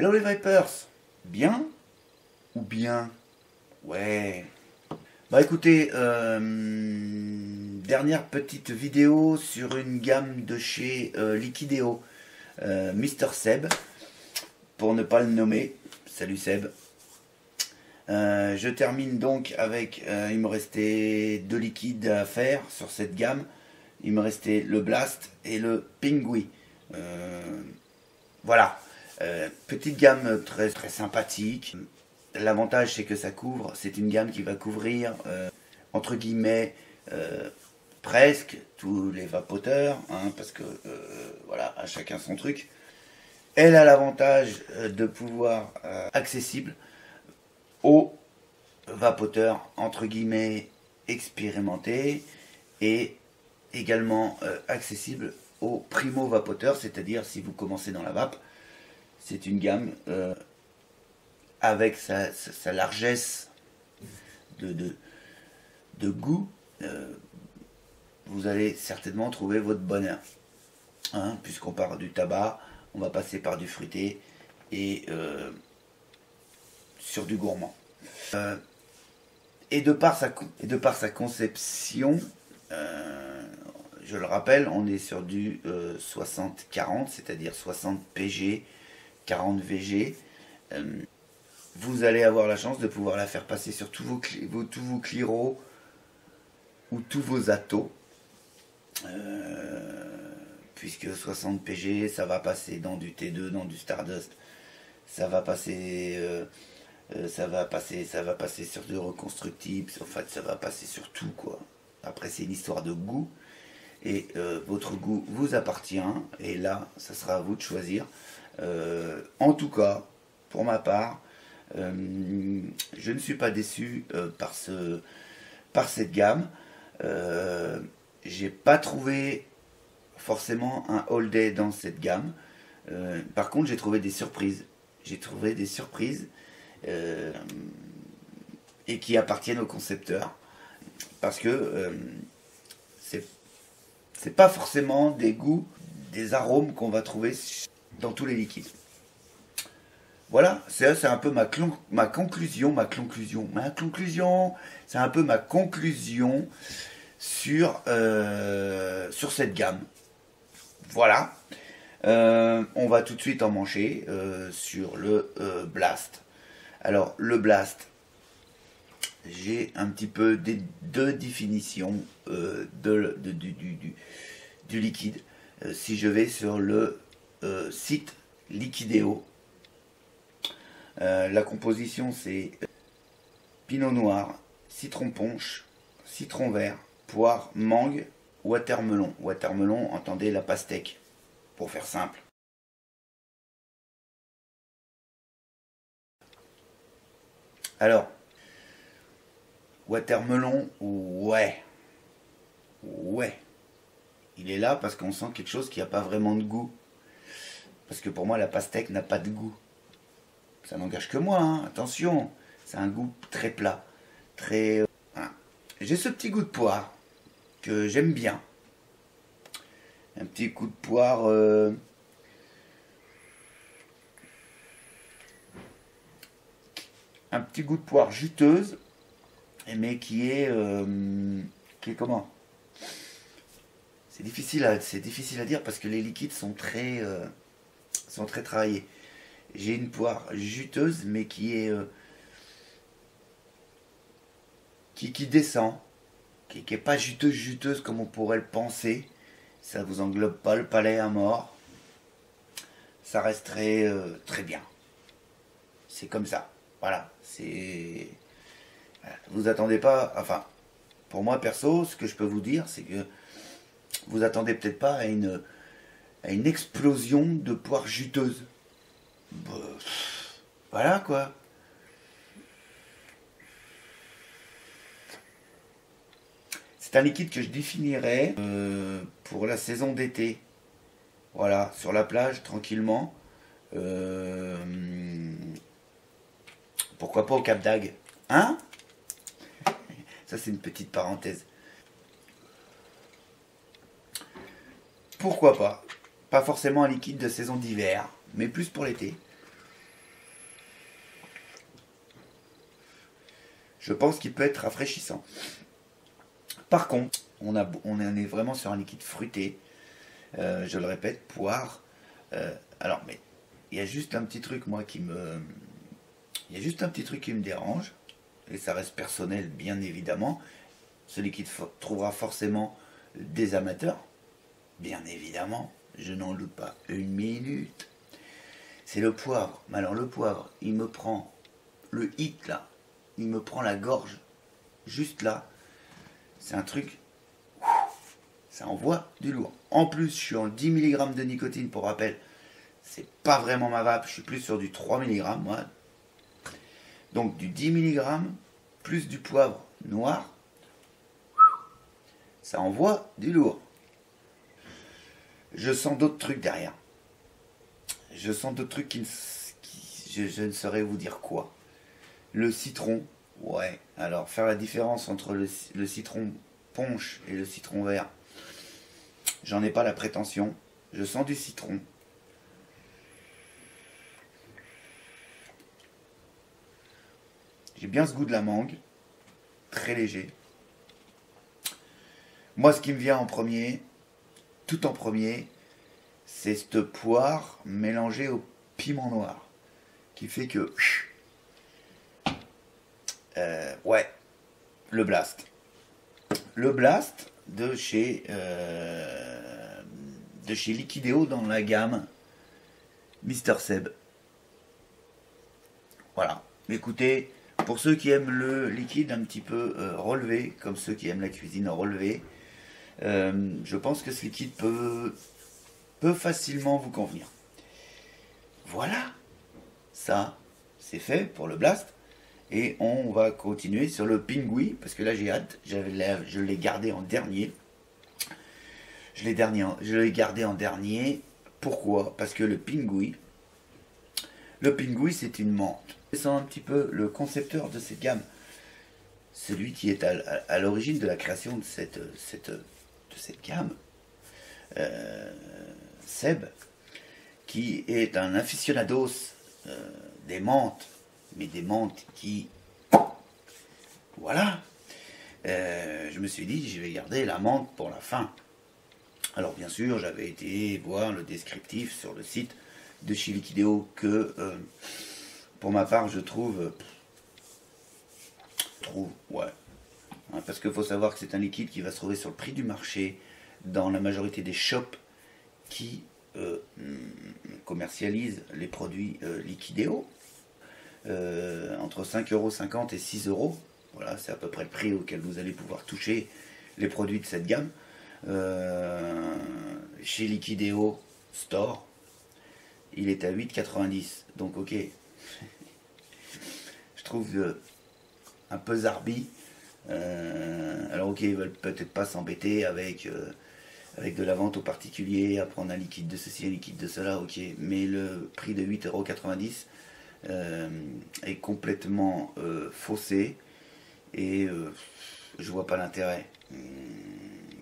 Hello les Vipers. Bien ou bien? Ouais. Bah écoutez, dernière petite vidéo sur une gamme de chez Liquideo, Mister Seb, pour ne pas le nommer. Salut Seb. Je termine donc avec, il me restait deux liquides à faire sur cette gamme. Il me restait le Blast et le Pingui. Voilà. Petite gamme très, très sympathique. L'avantage c'est que ça couvre, c'est une gamme qui va couvrir entre guillemets presque tous les vapoteurs, hein, parce que voilà, à chacun son truc. Elle a l'avantage de pouvoir accessible aux vapoteurs entre guillemets expérimentés et également accessible aux primo vapoteurs, c'est-à-dire si vous commencez dans la vape, c'est une gamme avec sa largesse de goût, vous allez certainement trouver votre bonheur. Hein, puisqu'on part du tabac, on va passer par du fruité et sur du gourmand. Et de par sa conception, je le rappelle, on est sur du 60-40, c'est-à-dire 60 PG, 40 VG. Vous allez avoir la chance de pouvoir la faire passer sur tous vos cliros ou tous vos atos. Puisque 60 PG, ça va passer dans du T2, dans du Stardust. Ça va passer sur du reconstructible. En fait, ça va passer sur tout, quoi. Après, c'est une histoire de goût. Et votre goût vous appartient. Et là, ça sera à vous de choisir. En tout cas, pour ma part, je ne suis pas déçu par cette gamme. J'ai pas trouvé forcément un all day dans cette gamme. Par contre, j'ai trouvé des surprises. Et qui appartiennent au concepteur. Parce que c'est pas forcément des goûts, des arômes qu'on va trouver dans tous les liquides. Voilà, c'est un peu ma conclusion, c'est un peu ma conclusion sur cette gamme. Voilà, on va tout de suite emmancher sur le Blast. Alors, le Blast, j'ai un petit peu deux définitions du liquide. Si je vais sur le site Liquideo, la composition c'est pinot noir, citron punch, citron vert, poire, mangue, watermelon. Watermelon, entendez la pastèque, pour faire simple. Alors, watermelon, ouais. Il est là parce qu'on sent quelque chose qui n'a pas vraiment de goût. Parce que pour moi, la pastèque n'a pas de goût. Ça n'engage que moi, hein, attention. C'est un goût très plat. Très. Voilà. J'ai ce petit goût de poire que j'aime bien. Un petit coup de poire. Un petit goût de poire juteuse, mais qui est comment? C'est difficile à dire parce que les liquides sont très travaillés. J'ai une poire juteuse, mais qui est qui descend, qui est pas juteuse comme on pourrait le penser. Ça vous englobe pas le palais à mort. Ça reste très bien. C'est comme ça. Voilà. Vous attendez pas. Enfin, pour moi perso, ce que je peux vous dire, c'est que vous attendez peut-être pas à une explosion de poire juteuse. Voilà quoi. C'est un liquide que je définirais pour la saison d'été. Voilà, sur la plage, tranquillement. Pourquoi pas au Cap d'Agde? Hein? Ça, c'est une petite parenthèse. Pourquoi pas? Pas forcément un liquide de saison d'hiver, mais plus pour l'été. je pense qu'il peut être rafraîchissant. Par contre, on est vraiment sur un liquide fruité. Je le répète, poire. Alors, mais il y a juste un petit truc, moi, il y a juste un petit truc qui me dérange. Et ça reste personnel, bien évidemment. Ce liquide trouvera forcément des amateurs. Bien évidemment, je n'en doute pas une minute. C'est le poivre. Mais alors le poivre, il me prend le hit là. Il me prend la gorge. Juste là. C'est un truc. Ça envoie du lourd. En plus, je suis en 10 mg de nicotine, pour rappel. C'est pas vraiment ma vape. Je suis plus sur du 3 mg, moi. Donc du 10 mg plus du poivre noir. Ça envoie du lourd. Je sens d'autres trucs derrière. Je sens d'autres trucs je ne saurais vous dire quoi. Le citron, ouais. Alors, faire la différence entre le citron punch et le citron vert, j'en ai pas la prétention. Je sens du citron. J'ai bien ce goût de la mangue. Très léger. Moi, ce qui me vient en premier, tout en premier, c'est cette poire mélangée au piment noir. Qui fait que... ouais, le Blast. Le Blast de chez Liquideo dans la gamme Mister Seb. Voilà. Écoutez, pour ceux qui aiment le liquide un petit peu relevé, comme ceux qui aiment la cuisine relevée, je pense que ce liquide peut facilement vous convenir. Voilà. Ça, c'est fait pour le Blast. Et on va continuer sur le Pingui, parce que là j'ai hâte, je l'ai gardé en dernier. Je l'ai gardé en dernier. Pourquoi? Parce que le Pingui c'est une menthe. C'est un petit peu le concepteur de cette gamme. Celui qui est à l'origine de la création de cette gamme. Seb, qui est un aficionados des menthes, mais des menthes qui... Voilà. Je me suis dit, je vais garder la menthe pour la fin. Alors bien sûr, j'avais été voir le descriptif sur le site de chez Liquideo que, pour ma part, je trouve... ouais. Hein, parce qu'il faut savoir que c'est un liquide qui va se trouver sur le prix du marché dans la majorité des shops qui commercialisent les produits Liquideo. Entre 5,50 € et 6 €. Voilà, c'est à peu près le prix auquel vous allez pouvoir toucher les produits de cette gamme. Chez Liquideo Store, il est à 8,90 €. Donc ok, je trouve un peu zarbi. Alors ok, ils veulent peut-être pas s'embêter avec de la vente aux particuliers, à prendre un liquide de ceci, un liquide de cela, ok. Mais le prix de 8,90 € est complètement faussé et je vois pas l'intérêt.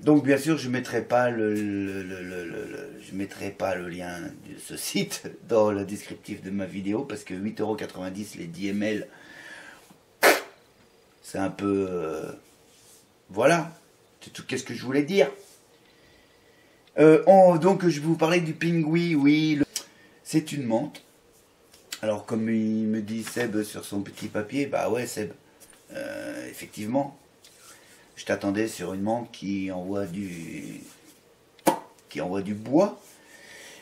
Donc bien sûr je mettrai pas je mettrai pas le lien de ce site dans le descriptif de ma vidéo parce que 8,90 € les 10 ml, c'est un peu voilà, c'est tout. Qu'est-ce que je voulais dire? Donc je vais vous parler du Pingui. Oui, c'est une menthe. Alors comme il me dit Seb sur son petit papier, bah ouais Seb, effectivement, je t'attendais sur une menthe qui envoie du bois,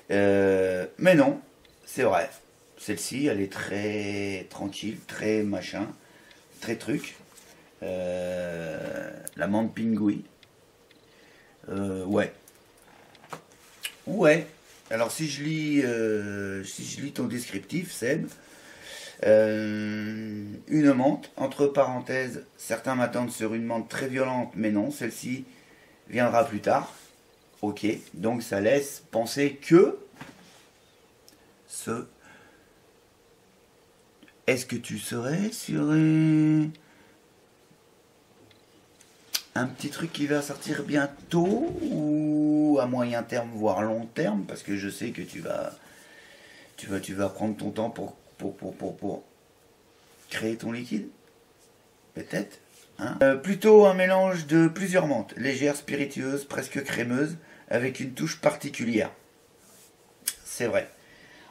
mais non, c'est vrai. Celle-ci, elle est très tranquille, très machin, très truc. La menthe Pingui, ouais. Ouais. Alors si je lis ton descriptif, Seb, une menthe, entre parenthèses, certains m'attendent sur une menthe très violente, mais non, celle-ci viendra plus tard. Ok, donc ça laisse penser que est-ce que tu serais sur un petit truc qui va sortir bientôt ou à moyen terme voire long terme, parce que je sais que tu vas prendre ton temps pour créer ton liquide. peut-être. Hein. Plutôt un mélange de plusieurs menthes, légères, spiritueuses, presque crémeuses, avec une touche particulière. C'est vrai.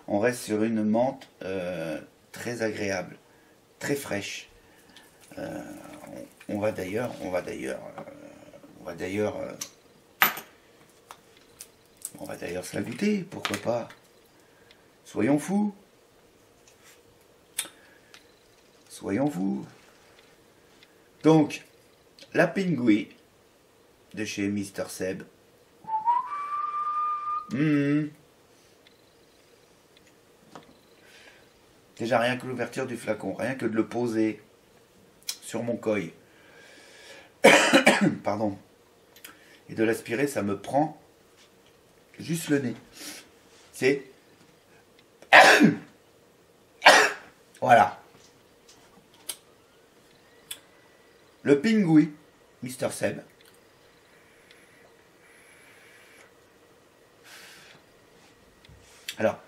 On reste sur une menthe très agréable, très fraîche. On va d'ailleurs se la goûter, pourquoi pas. Soyons fous. Soyons fous. Donc, la Pingui de chez Mister Seb. Déjà rien que l'ouverture du flacon, rien que de le poser sur mon coil, pardon, et de l'aspirer, ça me prend juste le nez. C'est voilà. Le Pingui, Mister Seb. Alors,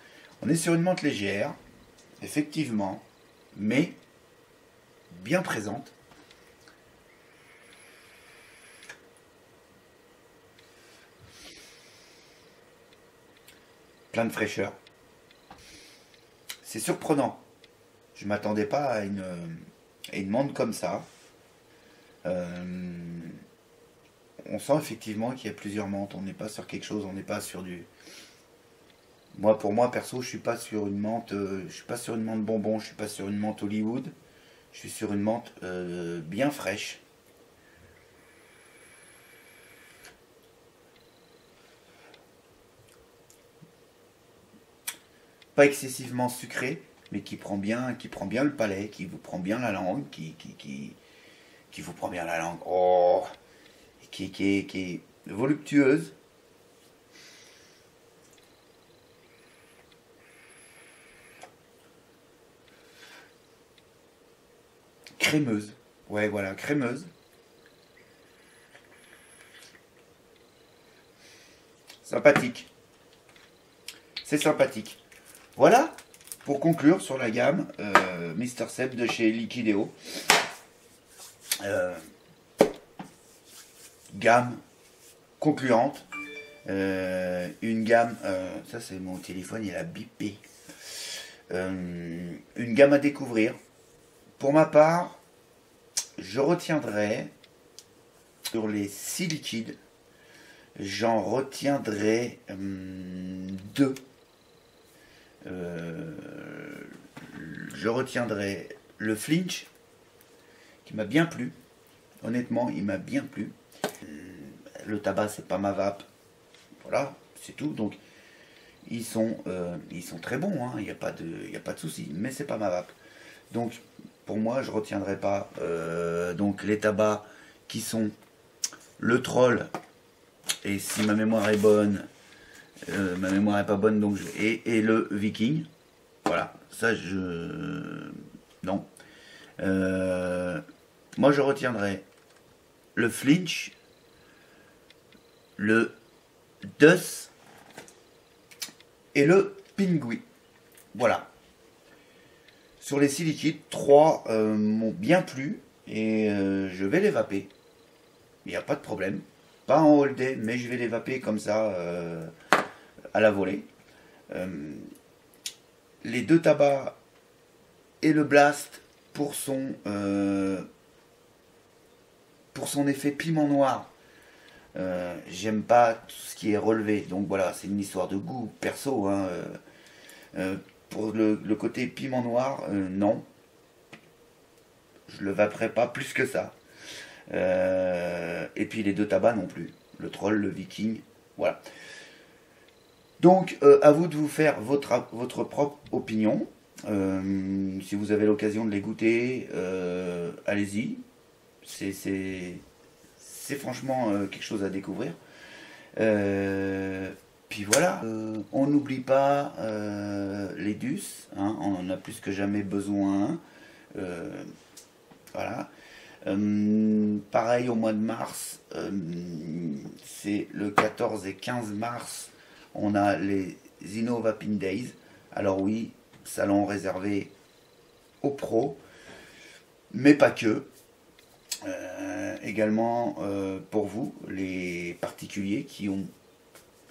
on est sur une menthe légère, effectivement, mais bien présente. Plein de fraîcheur. C'est surprenant. Je ne m'attendais pas à une menthe comme ça. On sent effectivement qu'il y a plusieurs menthes. On n'est pas sur quelque chose, on n'est pas sur du... Moi, pour moi, perso, je suis pas sur une menthe, je suis pas sur une menthe bonbon, je suis pas sur une menthe Hollywood. Je suis sur une menthe bien fraîche. Pas excessivement sucré, mais qui prend bien le palais, qui vous prend bien la langue, qui vous prend bien la langue. Oh, qui est voluptueuse. Crémeuse. Ouais, voilà, crémeuse. Sympathique. C'est sympathique. Voilà, pour conclure sur la gamme Mister Seb de chez Liquideo. Gamme concluante. Une gamme... ça, c'est mon téléphone, il a bipé. Une gamme à découvrir. Pour ma part, je retiendrai sur les 6 liquides, j'en retiendrai 2. Je retiendrai le Flinch, qui m'a bien plu. Honnêtement, il m'a bien plu. Le tabac, c'est pas ma vape. Voilà, c'est tout. Donc, ils sont très bons, hein. Il n'y a pas de souci. Mais c'est pas ma vape. Donc, pour moi, je retiendrai pas donc les tabacs qui sont le Troll, et si ma mémoire est bonne, ma mémoire est pas bonne, donc et le Viking. Voilà, ça non. Moi, je retiendrai le Flinch, le Dus et le Pingui. Voilà. Sur les 6 liquides, 3 m'ont bien plu et je vais les vaper. Il n'y a pas de problème. Pas en all day, mais je vais les vaper comme ça à la volée. Les 2 tabacs et le Blast pour son effet piment noir. J'aime pas tout ce qui est relevé. Donc voilà, c'est une histoire de goût perso. Hein, pour le côté piment noir, non. Je le vaperai pas plus que ça. Et puis les 2 tabacs non plus. Le Troll, le Viking. Voilà. Donc, à vous de vous faire votre propre opinion. Si vous avez l'occasion de les goûter, allez-y. C'est franchement quelque chose à découvrir. Puis voilà, on n'oublie pas les DUS, hein, on en a plus que jamais besoin. Voilà. Pareil au mois de mars, c'est le 14 et 15 mars, on a les Innova Pin Days. Alors oui, salon réservé aux pros, mais pas que. Également pour vous, les particuliers qui ont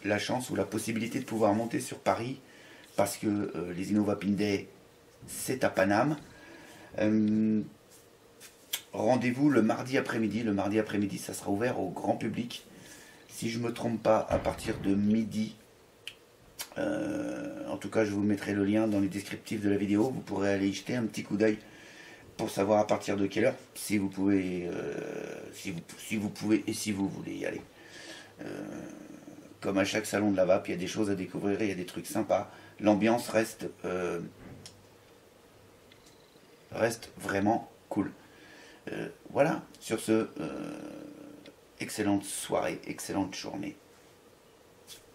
la chance ou la possibilité de pouvoir monter sur Paris, parce que les Innova Pin Day, c'est à Paname. Rendez-vous le mardi après-midi. Le mardi après-midi, ça sera ouvert au grand public. Si je ne me trompe pas, à partir de midi. En tout cas, je vous mettrai le lien dans les descriptifs de la vidéo. Vous pourrez aller y jeter un petit coup d'œil pour savoir à partir de quelle heure, si vous pouvez, si vous pouvez et si vous voulez y aller. Comme à chaque salon de la vape, il y a des choses à découvrir, il y a des trucs sympas. L'ambiance reste vraiment cool. Voilà, sur ce, excellente soirée, excellente journée.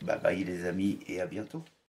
Bye bye les amis et à bientôt.